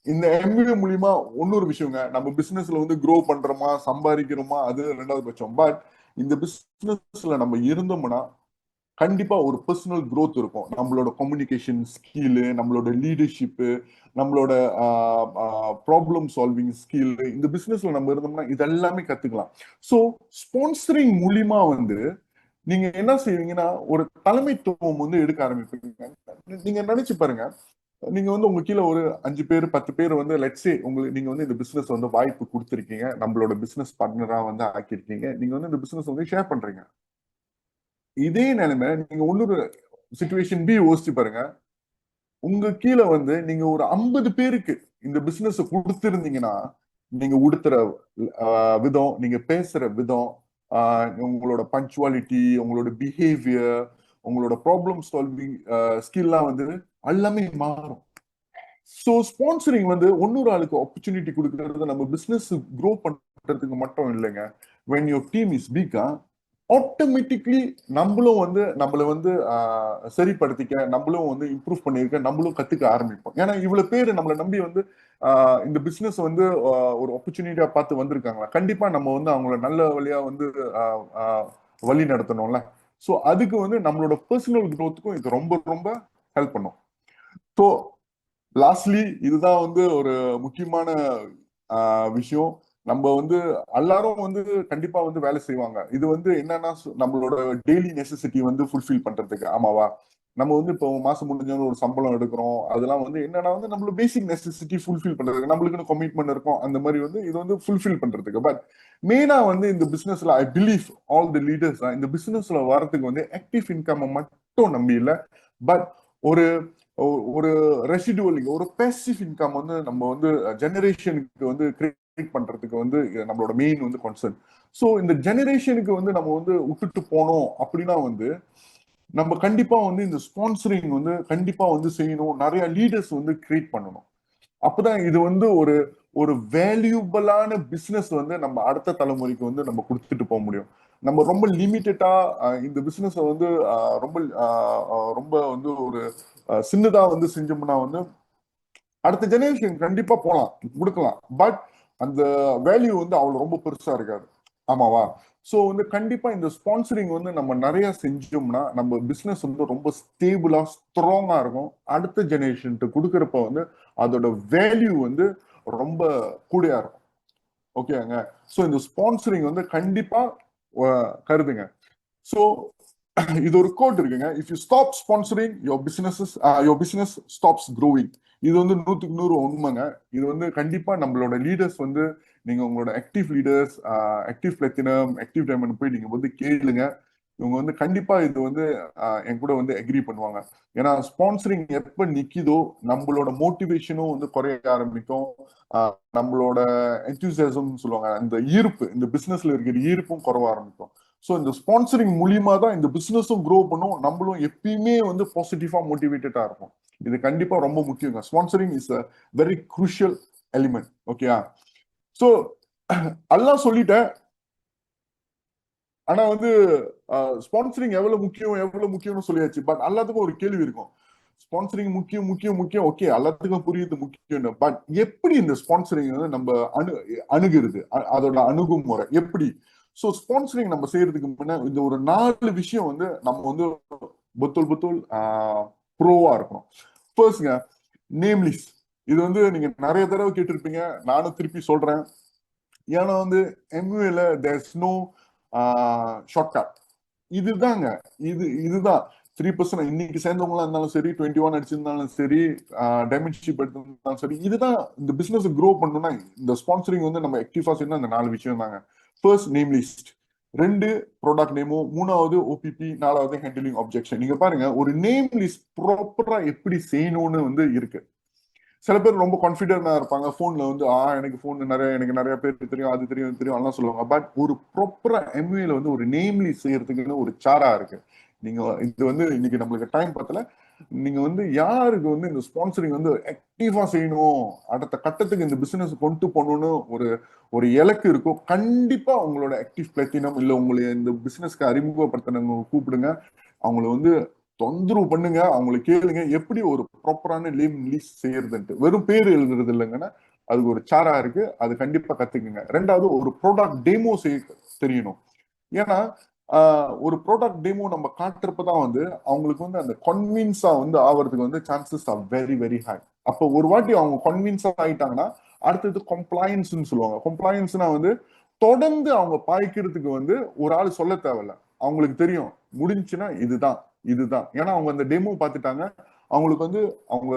இந்த எம்ஏ மூலியமா இன்னொரு விஷயங்க, நம்ம பிசினஸ்ல வந்து க்ரோ பண்றோமா சம்பாதிக்கிறோமா அது ரெண்டாவது பட்சம். பட் இந்த பிசினஸ்ல நம்ம இருந்தோம்னா கண்டிப்பா ஒரு பர்சனல் க்ரோத் இருக்கும். நம்மளோட கம்யூனிகேஷன் ஸ்கில், நம்மளோட லீடர்ஷிப், நம்மளோட ப்ராப்ளம் சால்விங் ஸ்கில், இந்த பிசினஸ்ல நம்ம இருந்தோம்னா இதெல்லாமே கத்துக்கலாம். ஸோ ஸ்பான்சரிங் மூலியமா வந்து நீங்க என்ன செய்வீங்கன்னா ஒரு தலைமைத்துவம் வந்து எடுக்க ஆரம்பிப்பீங்க. நீங்க நினைச்சு பாருங்க, நீங்க வந்து உங்க கீழே ஒரு 5 பேர் 10 பேர் வந்து லெட்ஸே உங்களுக்கு நீங்க வந்து இந்த பிசினஸ் வந்து வாய்ப்பு கொடுத்துருக்கீங்க, நம்மளோட பிசினஸ் பார்ட்னரா வந்து ஆக்கியிருக்கீங்க, நீங்க வந்து இந்த பிசினஸ் வந்து ஷேர் பண்றீங்க. இதே நிலைமை நீங்க இன்னொரு சிச்சுவேஷன் பி யோசிச்சு பாருங்க. உங்க கீழே வந்து நீங்க ஒரு 50 பேருக்கு இந்த பிசினஸ் கொடுத்திருந்தீங்கன்னா, நீங்க உடுத்துற விதம், நீங்க பேசுற விதம், உங்களோட பஞ்சுவாலிட்டி, உங்களோட பிஹேவியர், உங்களோட ப்ராப்ளம் சால்விங் ஸ்கில்லாம் வந்து எல்லாமே மாறும். ஸோ ஸ்பான்சரிங் வந்து இன்னொரு ஆளுக்கு ஆப்பர்ச்சுனிட்டி கொடுக்கறது நம்ம பிசினஸ் க்ரோ பண்றதுக்கு மட்டும் இல்லைங்க. when your team is big, automatically நம்மளும் வந்து நம்மள வந்து சரிப்படுத்திக்க, நம்மளும் வந்து இம்ப்ரூவ் பண்ணிருக்க, நம்மளும் கத்துக்க ஆரம்பிப்போம். ஏன்னா இவ்வளவு பேர் நம்மளை நம்பி வந்து இந்த பிசினஸ் வந்து ஒரு ஆப்பர்ச்சுனிட்டியா பார்த்து வந்திருக்காங்களா, கண்டிப்பா நம்ம வந்து அவங்கள நல்ல வழியா வந்து வழி நடத்தணும்ல. ஸோ அதுக்கு வந்து நம்மளோட பர்சனல் growthக்கும் இது ரொம்ப ரொம்ப ஹெல்ப் பண்ணும். ஸோ லாஸ்ட்லி இதுதான் வந்து ஒரு முக்கியமான விஷயம். நம்ம வந்து எல்லாரும் வந்து கண்டிப்பா வந்து வேலை செய்வாங்க. இது வந்து என்னன்னா நம்மளோட டெய்லி நெசசிட்டி வந்து ஃபுல்ஃபில் பண்றதுக்கு, ஆமாவா? நம்ம வந்து இப்போ மாசம் முடிஞ்சோன்னு ஒரு சம்பளம் எடுக்கிறோம். அதெல்லாம் வந்து என்னன்னா வந்து நம்மளோட பேசிக் நெசசிட்டி ஃபுல்ஃபில் பண்றதுக்கு, நம்மளுக்குன்னு கமிட்மெண்ட் இருக்கும். அந்த மாதிரி வந்து இது வந்து ஃபுல்ஃபில் பண்றதுக்கு. பட் மெயினா வந்து இந்த பிசினஸ்ல I believe all the leaders இந்த பிசினஸ்ல வரதுக்கு வந்து ஆக்டிவ் இன்கம் மட்டும் நம்பி இல்லை, பட் ஒரு ஒரு ரெசிடுவல், ஒரு பேசிவ் இன்கம் வந்து நம்ம வந்து ஜெனரேஷனுக்கு வந்து கிரியேட் பண்றதுக்கு வந்து நம்மளோட மெயின் வந்து கன்சர்ன். ஸோ இந்த ஜெனரேஷனுக்கு வந்து நம்ம வந்து விட்டுட்டு போனோம் அப்படின்னா வந்து நம்ம கண்டிப்பா வந்து இந்த ஸ்பான்சரிங் வந்து கண்டிப்பா வந்து செய்யணும். நிறைய லீடர்ஸ் வந்து கிரியேட் பண்ணணும். அப்பதான் இது வந்து ஒரு ஒரு வேல்யூபிளான பிசினஸ் வந்து நம்ம அடுத்த தலைமுறைக்கு வந்து நம்ம கொடுத்துட்டு போக முடியும். நம்ம ரொம்ப லிமிட்டடா இந்த பிசினஸ் வந்து ரொம்ப ரொம்ப வந்து ஒரு சின்னதா வந்து செஞ்சோம்னா வந்து அடுத்த ஜெனரேஷன் கண்டிப்பா போலாம், கொடுக்கலாம். பட் அந்த வேல்யூ வந்து அவ்வளவு ரொம்ப பெருசா இருக்காது, ஆமாவா? சோ வந்து கண்டிப்பா இந்த ஸ்பான்சரிங் வந்து நம்ம நிறைய செஞ்சோம்னா நம்ம பிசினஸ் வந்து ரொம்ப ஸ்டேபிளா ஸ்ட்ராங்கா இருக்கும். அடுத்த ஜெனரேஷன் கொடுக்கறப்ப வந்து அதோட வேல்யூ வந்து ரொம்ப கூடயா இருக்கும். ஓகேங்க. சோ இந்த ஸ்பான்சரிங் வந்து கண்டிப்பா கருதுங்க. சோ இது ஒரு கோட் இருக்குங்க, if you stop sponsoring your business stops growing. இது வந்து 100% உண்மைங்க. இது வந்து கண்டிப்பா நம்மளோட லீடர்ஸ் வந்து நீங்க உங்களோட active leaders, active platinum, active diamond போய் நீங்க வந்து கேளுங்க. இவங்க வந்து கண்டிப்பா இது வந்து என் கூட வந்து அக்ரி பண்ணுவாங்க. ஏன்னா ஸ்பான்சரிங் எப்ப நிக்குதோ நம்மளோட மோட்டிவேஷனும் வந்து குறைய ஆரம்பிக்கும். நம்மளோட என்தூசியாசம் சொல்லுவாங்க, அந்த ஈர்ப்பு, இந்த பிசினஸ்ல இருக்கிற ஈர்ப்பும் குறைவ ஆரம்பிக்கும். ஸோ இந்த ஸ்பான்சரிங் மூலியமா தான் இந்த பிசினஸும் க்ரோ பண்ணும், நம்மளும் எப்பயுமே வந்து பாசிட்டிவா மோட்டிவேட்டடா இருக்கும். இது கண்டிப்பா ரொம்ப முக்கியங்க. Sponsoring is a very crucial element. ஓகேயா? ஸோ எல்லாம் சொல்லிட்டேன். ஆனா வந்து ஸ்பான்சரிங் எவ்வளவு முக்கியம்னு சொல்லியாச்சு. பட் எல்லாத்துக்கும் ஒரு கேள்வி இருக்கும். ஸ்பான்சரிங் முக்கியம் முக்கியம் முக்கியம், ஓகே, எல்லாத்துக்கும் புரியுது முக்கியம். பட் எப்படி இந்த ஸ்பான்சரிங் வந்து நம்ம அணுகிறது, அதோட அணுகுமுறை எப்படி? ஸோ ஸ்பான்சரிங் நம்ம செய்யறதுக்கு முன்ன இந்த ஒரு 4 விஷயம் வந்து நம்ம வந்து புத்துல் ப்ரோவா இருக்கணும். ஃபர்ஸ்ட்ங்க, நேம் லிஸ்ட். இது வந்து நீங்க நிறைய தடவை கேட்டிருப்பீங்க, நானும் திருப்பி சொல்றேன். ஏன்னா வந்து எம்யூஏல தேர்ஸ் நோ ஷார்ட்கட். இதுதாங்க, இதுதான் 3% இன்னைக்கு சேர்ந்தவங்களா இருந்தாலும் சரி, 21 அடிச்சிருந்தாலும் சரி, டைமென்ஷிப் எடுத்திருந்தாலும் சரி, இதுதான் இந்த பிசினஸ் க்ரோ பண்ணணும்னா இந்த ஸ்பான்சரிங் வந்து நம்ம ஆக்டிவா செய்யணும். அந்த 4 விஷயம் தாங்க. ஃபர்ஸ்ட் நேம் லிஸ்ட், 2 ப்ராடக்ட் நேமோ, 3வது ஓபிபி, 4வது ஹேண்டிலிங் ஆப்ஜெக்ஷன். நீங்க பாருங்க, ஒரு நேம் லிஸ்ட் ப்ராப்பரா எப்படி செய்யணும்னு வந்து இருக்கு. சில பேர் ரொம்ப கான்பிடென்டா இருப்பாங்க, போன்ல வந்து எனக்கு நிறைய பேர் தெரியும், அது தெரியும், இது தெரியும் எல்லாம் சொல்லுவாங்க. பட் ஒரு ப்ராப்பரா எம்ஏல வந்து ஒரு நேம்லி செய்யறதுக்குன்னு ஒரு சாரா இருக்கு. நீங்க இது வந்து இன்னைக்கு நம்மளுக்கு டைம் பத்தல. நீங்க வந்து யாருக்கு வந்து இந்த ஸ்பான்சரிங் வந்து ஆக்டிவா செய்யணும், அடுத்த கட்டத்துக்கு இந்த பிசினஸ் கொண்டு போகணும்னு ஒரு ஒரு இலக்கு இருக்கும், கண்டிப்பா உங்களோட ஆக்டிவ் பிளாட்டினம் இல்ல உங்களை இந்த பிசினஸ்க்கு அறிமுகப்படுத்தினவங்க கூப்பிடுங்க. அவங்கள வந்து தொந்தரவு பண்ணுங்க, அவங்களை கேளுங்க எப்படி ஒரு ப்ராப்பரான நேம் லிஸ்ட் செய்யறதுன்ட்டு. வெறும் பேர் எழுதுறது இல்லைங்கன்னா அதுக்கு ஒரு சாரா இருக்கு, அது கண்டிப்பா கத்துக்குங்க. 2வது, ஒரு ப்ராடக்ட் டெமோ செய்ய தெரியணும். ஏன்னா ஒரு ப்ராடக்ட் டெமோ நம்ம காட்டுறப்பதான் வந்து அவங்களுக்கு வந்து அந்த கன்வின்ஸா வந்து ஆவறதுக்கு வந்து chances are very very high. அப்போ ஒரு வாட்டி அவங்க கன்வின்ஸா ஆயிட்டாங்கன்னா அடுத்தது கம்ப்ளைன்ஸ் சொல்லுவாங்க. கம்ப்ளைன்ஸ்னா வந்து தொடர்ந்து அவங்க பாய்க்கிறதுக்கு வந்து ஒரு ஆள் சொல்ல தேவையில்ல, அவங்களுக்கு தெரியும் முடிஞ்சுன்னா இதுதான் இதுதான். ஏன்னா அவங்க அந்த டெமோ பார்த்துட்டாங்க. அவங்களுக்கு வந்து அவங்க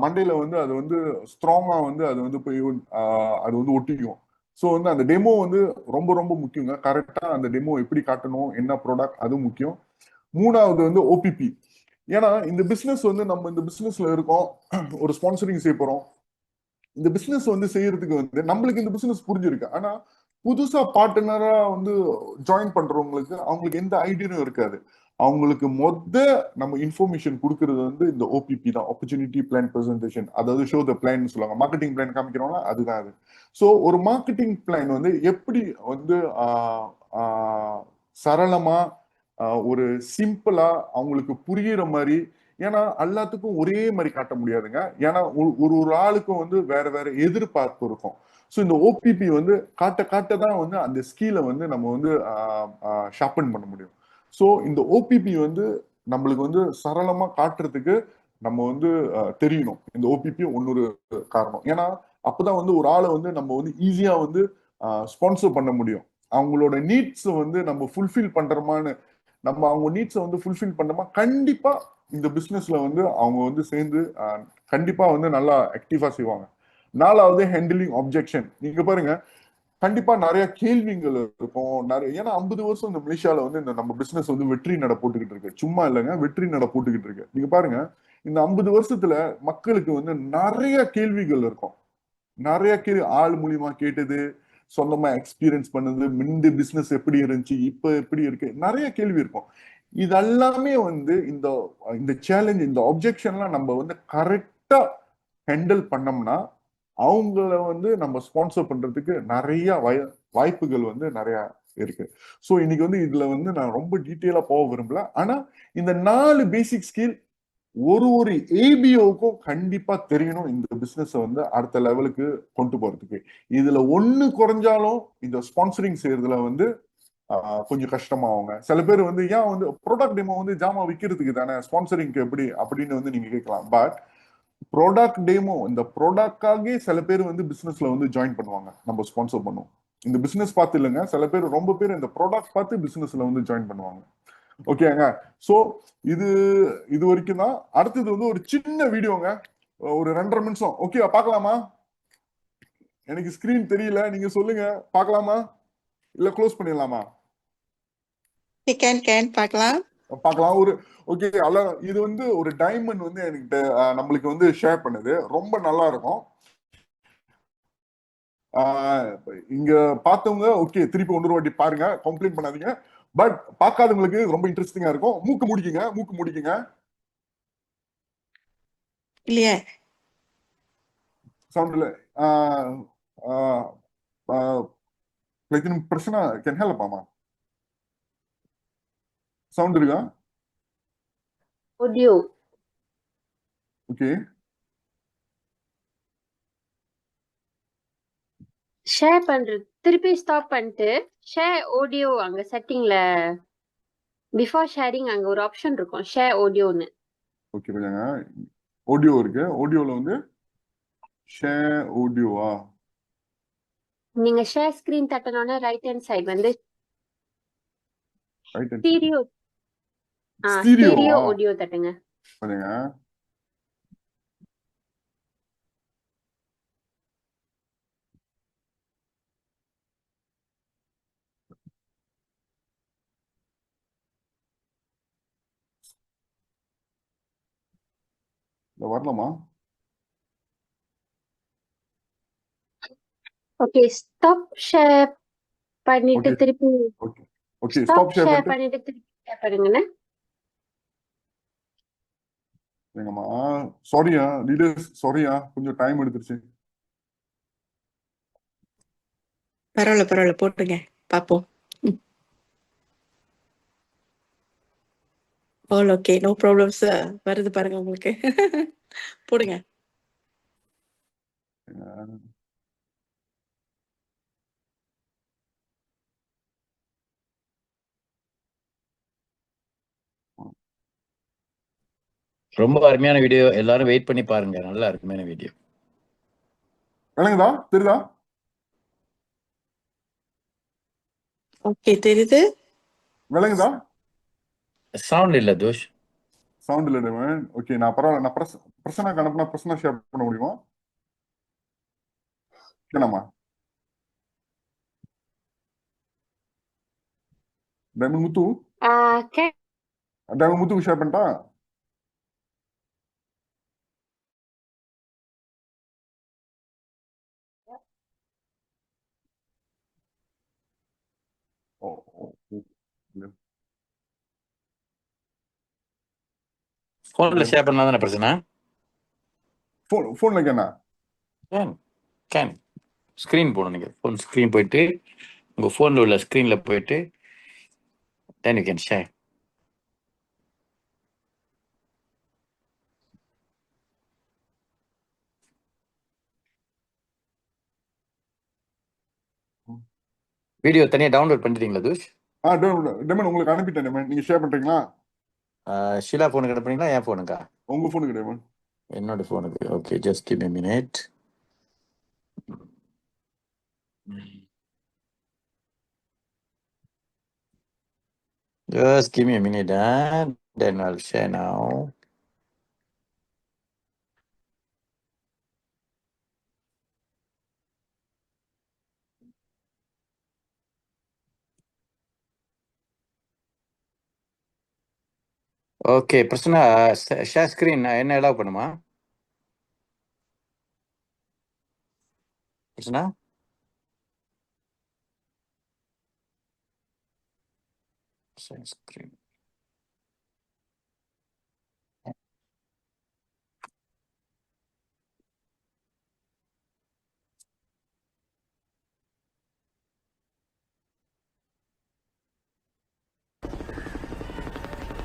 மண்டையில வந்து அது வந்து ஸ்ட்ராங்கா வந்து அது வந்து போய் அது வந்து ஒட்டிக்கும். ஸோ வந்து அந்த டெமோ வந்து ரொம்ப ரொம்ப முக்கியங்க. கரெக்டா அந்த டெமோ எப்படி காட்டணும், என்ன ப்ராடக்ட், அது முக்கியம். 3வது வந்து ஓபிபி. ஏன்னா இந்த பிசினஸ் வந்து நம்ம இந்த பிசினஸ்ல இருக்கோம், ஒரு ஸ்பான்சரிங் செய்ய போறோம். இந்த பிசினஸ் வந்து செய்யறதுக்கு வந்து நம்மளுக்கு இந்த பிசினஸ் புரிஞ்சிருக்கு. ஆனா புதுசா பார்ட்னரா வந்து ஜாயின் பண்றவங்களுக்கு அவங்களுக்கு எந்த ஐடியாவும் இருக்காது. அவங்களுக்கு நம்ம இன்ஃபர்மேஷன் கொடுக்கறது வந்து இந்த ஓபிபி தான், ஆப்பர்ச்சுனிட்டி பிளான் பிரசன்டேஷன். அதாவது ஷோ த பிளான் சொல்லுவாங்க, மார்க்கெட்டிங் பிளான் காமிக்கிறோம்னா அதுதான் அது. ஸோ ஒரு மார்க்கெட்டிங் பிளான் வந்து எப்படி வந்து சரளமா ஒரு சிம்பிளா அவங்களுக்கு புரியுற மாதிரி. ஏன்னா எல்லாத்துக்கும் ஒரே மாதிரி காட்ட முடியாதுங்க. ஏன்னா ஒரு ஒரு ஆளுக்கும் வந்து வேற வேற எதிர்பார்ப்பு இருக்கும். ஸோ இந்த ஓபிபி வந்து காட்ட காட்ட தான் வந்து அந்த ஸ்கில்லை வந்து நம்ம வந்து ஷார்பன் பண்ண முடியும். ஸோ இந்த ஓபிபி வந்து நம்மளுக்கு வந்து சரளமா காட்டுறதுக்கு நம்ம வந்து தெரியணும். இந்த ஓபிபி ஒன்னொரு காரணம். ஏன்னா அப்பதான் வந்து ஒரு ஆளை வந்து நம்ம வந்து ஈஸியா வந்து ஸ்பான்சர் பண்ண முடியும். அவங்களோட நீட்ஸ் வந்து நம்ம ஃபுல்ஃபில் பண்றோமான்னு, நம்ம அவங்க நீட்ஸை வந்து ஃபுல்ஃபில் பண்ணோமா, கண்டிப்பா இந்த பிசினஸ்ல வந்து அவங்க வந்து சேர்ந்து கண்டிப்பா வந்து நல்லா ஆக்டிவா செய்வாங்க. நாலாவது ஹேண்டிலிங் ஆப்ஜெக்ஷன். நீங்க பாருங்க, கண்டிப்பா நிறைய கேள்விகள் இருக்கும். நிறைய, ஏன்னா 50 வருஷம் இந்த மலேசியால வந்து இந்த நம்ம பிசினஸ் வந்து வெற்றி நட போட்டுக்கிட்டு இருக்கு. சும்மா இல்லைங்க, வெற்றி நட போட்டுக்கிட்டு இருக்கு. நீங்க பாருங்க, இந்த 50 வருஷத்துல மக்களுக்கு வந்து நிறைய கேள்விகள் இருக்கும். நிறைய கேள்வி ஆள் மூலியமா கேட்டது, சொந்தமா எக்ஸ்பீரியன்ஸ் பண்ணது, முந்தி பிசினஸ் எப்படி இருந்துச்சு, இப்ப எப்படி இருக்கு, நிறைய கேள்வி இருக்கும். இதெல்லாமே வந்து இந்த இந்த சேலஞ்ச், இந்த ஆப்ஜெக்ஷன்லாம் நம்ம வந்து கரெக்டா ஹேண்டில் பண்ணோம்னா அவங்கள வந்து நம்ம ஸ்பான்சர் பண்றதுக்கு நிறைய வாய்ப்புகள் வந்து நிறைய இருக்கு. ஸோ இன்னைக்கு வந்து இதுல வந்து நான் ரொம்ப டீட்டெயிலா போக விரும்பல. ஆனா இந்த 4 பேசிக் ஸ்கில் ஒரு ஒரு ஏபிஓக்கும் கண்டிப்பா தெரியணும், இந்த பிசினஸ் வந்து அடுத்த லெவலுக்கு கொண்டு போறதுக்கு. இதுல ஒண்ணு குறைஞ்சாலும் இந்த ஸ்பான்சரிங் செய்யறதுல வந்து கொஞ்சம் கஷ்டமாகுங்க. சில பேர் வந்து ஏன் வந்து ப்ராடக்ட் டெமோ வந்து ஜாமா விற்கிறதுக்கு தானே, ஸ்பான்சரிங்க்கு எப்படி அப்படின்னு வந்து நீங்க கேட்கலாம். பட் ப்ராடக்ட் டெமோ, இந்த ப்ராடக்டாகவே சில பேர் வந்து பிசினஸ்ல வந்து ஜாயின் பண்ணுவாங்க, நம்ம ஸ்பான்சர் பண்ணுவோம். இந்த பிசினஸ் பார்த்து இல்லைங்க, சில பேர் ரொம்ப பேர் இந்த ப்ராடக்ட் பார்த்து பிசினஸ்ல வந்து ஜாயின் பண்ணுவாங்க. ஓகேங்க. சோ இது இது வரைக்கும் தான். அடுத்தது வந்து ஒரு சின்ன வீடியோங்க, ஒரு 2.5 நிமிஷம். ஓகே, பார்க்கலாமா? எனக்கு ஸ்கிரீன் தெரியல, நீங்க சொல்லுங்க. பார்க்கலாமா இல்ல க்ளோஸ் பண்ணிடலாமா? கேன் பார்க்கலாம். பார்க்கலாம். ஒரு ஓகே, அல்ல, இது வந்து ஒரு டைமண்ட் வந்து என்கிட்ட நம்மளுக்கு வந்து ஷேர் பண்ணுது. ரொம்ப நல்லா இருக்கும். இங்க பார்த்தவங்க ஓகே, திருப்பி ஒன்று வாட்டி பாருங்க, கம்ப்ளைண்ட் பண்ணாதீங்க. பட் பார்க்காதவங்களுக்கு ரொம்ப இன்ட்ரெஸ்டிங்கா இருக்கும். மூக்கு முடிக்குங்க, மூக்கு முடிக்குங்க. இல்லையே, சவுண்ட் இல்ல. பிரச்சனை கேன் ஹெல்ப் ஆமா. சவுண்ட் இருக்கா? ஆடியோ. ஓகே, ஷேர் பண்றது திருப்பி ஸ்டாப் பண்ணிட்டு ஷேர் ஆடியோ அங்க செட்டிங்ல பிஃபோர் ஷேரிங் அங்க ஒரு ஆப்ஷன் இருக்கும், ஷேர் ஆடியோன்னு. ஓகே, கொஞ்சங்க. ஆடியோ இருக்கு. ஆடியோல வந்து ஷேர் ஆடியோவா? நீங்க ஷேர் ஸ்கிரீன் தட்டனோட ரைட் ஹேண்ட் சைடு வந்து right hand stereo stereo stereo audio தட்டுங்க. கொஞ்சங்க. வரலாமா? ஓகே, ஸ்டாப் ஷேர் பண்ணிட்டு ஓகே, திருப்பி okay, okay. Stop stop share share பண்ணிட்டு பண்ணிட்டு திருப்பி ஷேர் பண்ணுங்கண்ணே. எங்கம்மா, சாரியா லீடர்ஸ், சாரியா, கொஞ்சம் டைம் எடுத்துருச்சு. பரவாயில்ல போட்டுங்க, பார்ப்போம். All okay, no problems. வருது பாருங்க உங்களுக்கு. போடுங்க. ரொம்ப அருமையான வீடியோ, எல்லாரும் வெயிட் பண்ணி பாருங்க. நல்ல அருமையான வீடியோ. விளங்குதா? தெரியுதா? ஓகே, தெரியுது. விளங்குதா? சவுண்ட் இல்ல தோஷ். சவுண்ட் இல்ல டேவன். ஓகே, நான் பரவாயில்ல, நான் பிரசனாக்கு அனுப்புனா பிரசனா ஷேர் பண்ண முடியுமா? என்னம்மா டைமண்ட் முத்து, டைமண்ட் முத்துக்கு ஷேர் பண்ணிட்டா? போன்ல ஷேர் பண்ணலாம் தானே பிரச்சனை? போன்ல கேனா கேன் ஸ்கிரீன் போகணும். நீங்க போன் ஸ்கிரீன் போயிட்டு உங்க போன்ல உள்ள ஸ்கிரீன்ல போயிட்டு Then you can share. Video தனியா டவுன்லோட் பண்ணிட்டீங்களா தூஷ்? டெமன் உங்களுக்கு அனுப்பிட்டேன் டெமன். நீங்க ஷேர் பண்றீங்களா? ஷீலா ஃபோனுக்கு அனுப்புறீங்களா என் ஃபோனுக்கா? உங்க ஃபோனுக்கு டெமன். என்னோட ஃபோனுக்கு. Okay, just give me a minute. Just give me a minute, then I'll share now. Okay பிரச்சனை. ஷேர் ஸ்கிரீன் என்ன எல்லாம் பண்ணுமா பிரச்சனை? Share screen.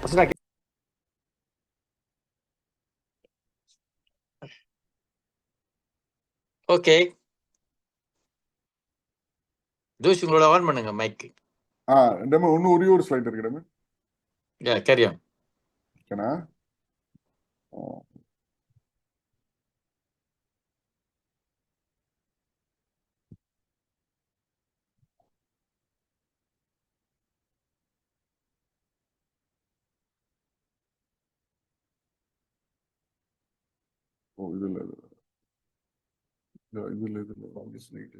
பிரச்சனை. ஓகே ஜோஷ் உங்களோட ஆன் பண்ணுங்க மைக். டெமன் இன்னும் ஒரே ஒரு ஸ்லைட் இருக்கு டெமன். Carry on. ஓகேனா? ஓ இதுல ஸ்லைட்.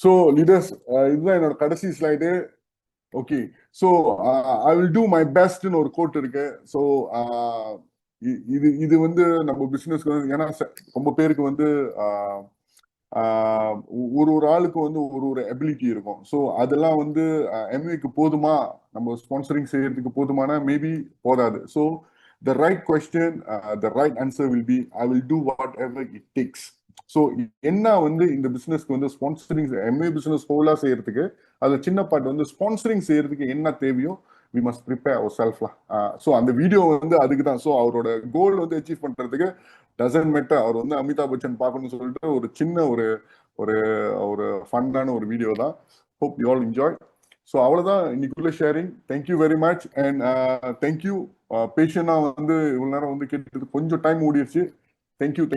ஸோ லீடர்ஸ், இதுதான் என்னோட கடைசி slide. Okay, so I will do my பெஸ்ட்னு ஒரு கோட் இருக்கு. ஸோ இது வந்து நம்ம பிசினஸ்க்கு வந்து, ஏன்னா ரொம்ப பேருக்கு வந்து ஒரு ஆளுக்கு வந்து ஒரு எபிலிட்டி இருக்கும். ஸோ அதெல்லாம் வந்து எம்ஏக்கு போதுமா, நம்ம ஸ்பான்சரிங் செய்யறதுக்கு போதுமானா மேபி போதாது. So the right question, the right answer will be I will do whatever it takes. So என்ன வந்து இந்த பிசினஸ்க்கு வந்து ஸ்பான்சரிங், எம்ஏ பிசினஸ் ஹோலா செய்யறதுக்கு அது சின்ன பார்ட் வந்து ஸ்பான்சரிங் செய்யறதுக்கு என்ன தேவையோ we must prepare ourselves. So அந்த வீடியோ வந்து அதுக்கு தான். ஸோ அவரோட கோல் வந்து அச்சீவ் பண்றதுக்கு டசன்ட் மேட்டர் அவர் வந்து அமிதாப் பச்சன் பார்க்கணும்னு சொல்லிட்டு ஒரு சின்ன ஒரு ஒரு ஒரு ஃபண்டான ஒரு வீடியோ தான். Hope you all enjoy. So அவ்வளோதான் இன்னைக்குள்ள sharing. Thank you very much and thank you. பேஷனா வந்து இவ்வளவு நேரம் வந்து கேட்டு கொஞ்சம் டைம் ஓடிடுச்சு. தேங்க்யூ.